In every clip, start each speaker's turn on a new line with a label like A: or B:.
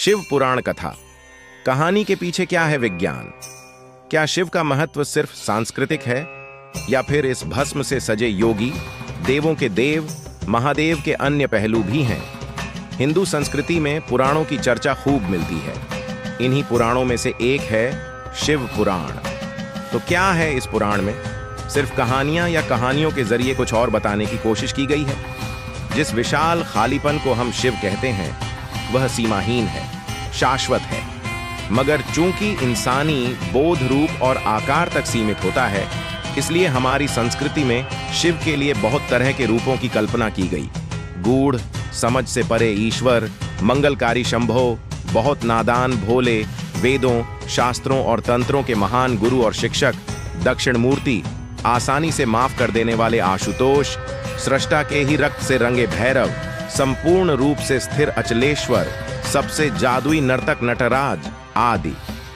A: शिव पुराण कथा। कहानी के पीछे क्या है विज्ञान? क्या शिव का महत्व सिर्फ सांस्कृतिक है या फिर इस भस्म से सजे योगी, देवों के देव, महादेव के अन्य पहलू भी हैं? हिंदू संस्कृति में पुराणों की चर्चा खूब मिलती है। इन्हीं पुराणों में से एक है शिव पुराण। तो क्या है इस पुराण में? सिर्फ कहानियां या कहानियों के जरिए कुछ और बताने की कोशिश की गई है? जिस विशाल खालीपन को हम शिव कहते हैं वह सीमाहीन है, शाश्वत है, मगर चूंकि इंसानी बोध, रूप और आकार तक सीमित होता है, इसलिए हमारी संस्कृति में शिव के लिए बहुत तरह के रूपों की कल्पना की गई। गूढ़, समझ से परे ईश्वर, मंगलकारी शंभो, बहुत नादान भोले, वेदों, शास्त्रों और तंत्रों के महान गुरु और शिक्षक, दक्षिण मूर्ति, आसानी से माफ कर देने वाले आशुतोष, सृष्टा के ही रक्त से रंगे भैरव, संपूर्ण रूप से स्थिर अचलेश्वर, सबसे जादुई नर्तक नटराज आदि।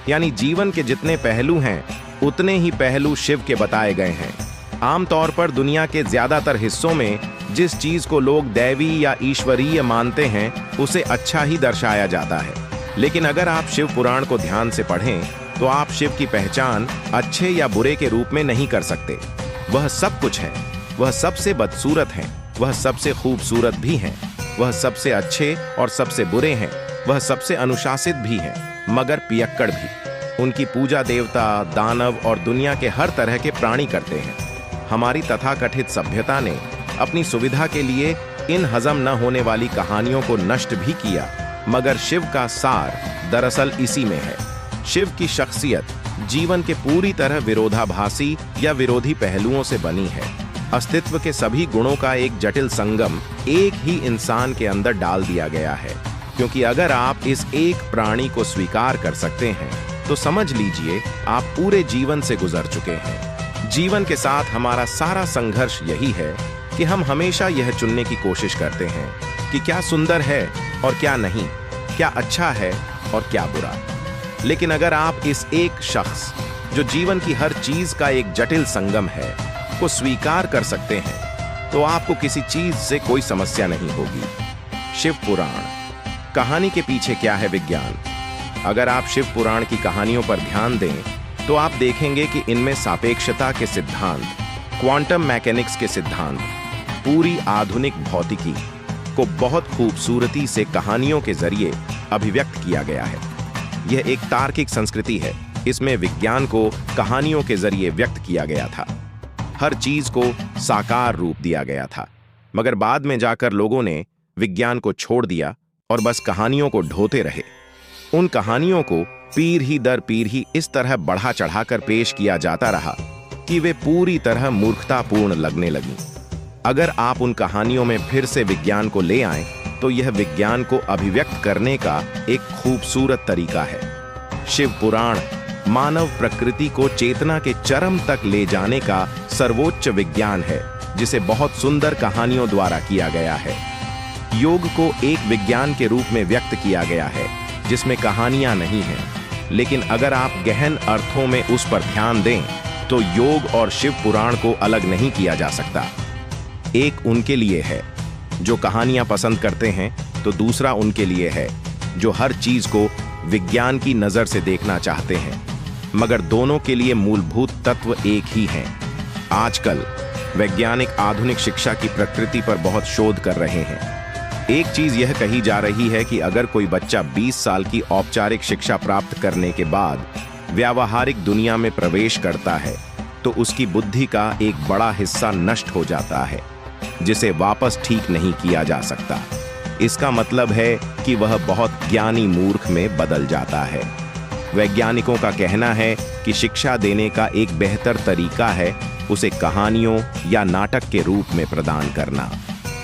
A: यानी जीवन के जितने पहलू हैं उतने ही पहलू शिव के बताए गए हैं। आमतौर पर दुनिया के ज्यादातर हिस्सों में जिस चीज को लोग दैवी या ईश्वरीय मानते हैं उसे अच्छा ही दर्शाया जाता है। लेकिन अगर आप शिव पुराण को ध्यान से पढ़ें तो आप शिव की पहचान अच्छे या बुरे के रूप में नहीं कर सकते। वह सब कुछ है, वह सबसे बदसूरत हैं, वह सबसे खूबसूरत भी हैं, वह सबसे अच्छे और सबसे बुरे हैं, वह सबसे अनुशासित भी हैं, मगर पियक्कड़ भी। उनकी पूजा देवता, दानव और दुनिया के हर तरह के प्राणी करते हैं। हमारी तथाकथित सभ्यता ने अपनी सुविधा के लिए इन हजम न होने वाली कहानियों को नष्ट भी किया, मगर शिव का सार दरअसल इसी में है। शिव की शख्सियत जीवन के पूरी तरह विरोधाभासी या विरोधी पहलुओं से बनी है। अस्तित्व के सभी गुणों का एक जटिल संगम एक ही इंसान के अंदर डाल दिया गया है। क्योंकि अगर आप इस एक प्राणी को स्वीकार कर सकते हैं तो समझ लीजिए आप पूरे जीवन से गुजर चुके हैं। जीवन के साथ हमारा सारा संघर्ष यही है कि हम हमेशा यह चुनने की कोशिश करते हैं कि क्या सुंदर है और क्या नहीं, क्या अच्छा है और क्या बुरा। लेकिन अगर आप इस एक शख्स, जो जीवन की हर चीज का एक जटिल संगम है, को स्वीकार कर सकते हैं तो आपको किसी चीज से कोई समस्या नहीं होगी। शिव पुराण कहानी के पीछे क्या है विज्ञान? अगर आप शिव पुराण की कहानियों पर ध्यान दें तो आप देखेंगे कि इनमें सापेक्षता के सिद्धांत, क्वांटम मैकेनिक्स के सिद्धांत, पूरी आधुनिक भौतिकी को बहुत खूबसूरती से कहानियों के जरिए अभिव्यक्त किया गया है। यह एक तार्किक संस्कृति है। इसमें विज्ञान को कहानियों के जरिए व्यक्त किया गया था। हर चीज को साकार रूप दिया गया था, मगर बाद में जाकर लोगों ने विज्ञान को छोड़ दिया और बस कहानियों को ढोते रहे। उन कहानियों को पीढ़ी ही दर पीढ़ी इस तरह बढ़ा चढ़ाकर पेश किया जाता रहा कि वे पूरी तरह मूर्खतापूर्ण लगने लगीं। अगर आप उन कहानियों में फिर से विज्ञान को ले आएं तो यह विज्ञान को अभिव्यक्त करने का एक खूबसूरत तरीका है। शिव पुराण मानव प्रकृति को चेतना के चरम तक ले जाने का सर्वोच्च विज्ञान है, जिसे बहुत सुंदर कहानियों द्वारा किया गया है। योग को एक विज्ञान के रूप में व्यक्त किया गया है जिसमें कहानियां नहीं हैं, लेकिन अगर आप गहन अर्थों में उस पर ध्यान दें तो योग और शिव पुराण को अलग नहीं किया जा सकता। एक उनके लिए है जो कहानियां पसंद करते हैं, तो दूसरा उनके लिए है जो हर चीज को विज्ञान की नजर से देखना चाहते हैं, मगर दोनों के लिए मूलभूत तत्व एक ही हैं। आजकल वैज्ञानिक आधुनिक शिक्षा की प्रकृति पर बहुत शोध कर रहे हैं। एक चीज यह कही जा रही है कि अगर कोई बच्चा 20 साल की औपचारिक शिक्षा प्राप्त करने के बाद व्यावहारिक दुनिया में प्रवेश करता है तो उसकी बुद्धि का एक बड़ा हिस्सा नष्ट हो जाता है, जिसे वापस ठीक नहीं किया जा सकता। इसका मतलब है कि वह बहुत ज्ञानी मूर्ख में बदल जाता है। वैज्ञानिकों का कहना है कि शिक्षा देने का एक बेहतर तरीका है उसे कहानियों या नाटक के रूप में प्रदान करना।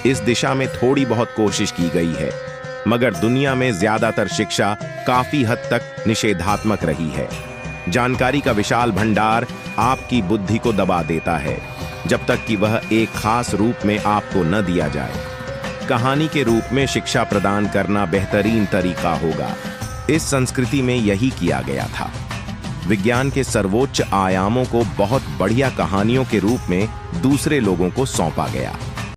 A: इस दिशा में थोड़ी बहुत कोशिश की गई है, मगर दुनिया में ज्यादातर शिक्षा काफी हद तक निषेधात्मक रही है। जानकारी का विशाल भंडार आपकी बुद्धि को दबा देता है जब तक कि वह एक खास रूप में आपको न दिया जाए। कहानी के रूप में शिक्षा प्रदान करना बेहतरीन तरीका होगा। इस संस्कृति में यही किया गया था। विज्ञान के सर्वोच्च आयामों को बहुत बढ़िया कहानियों के रूप में दूसरे लोगों को सौंपा गया।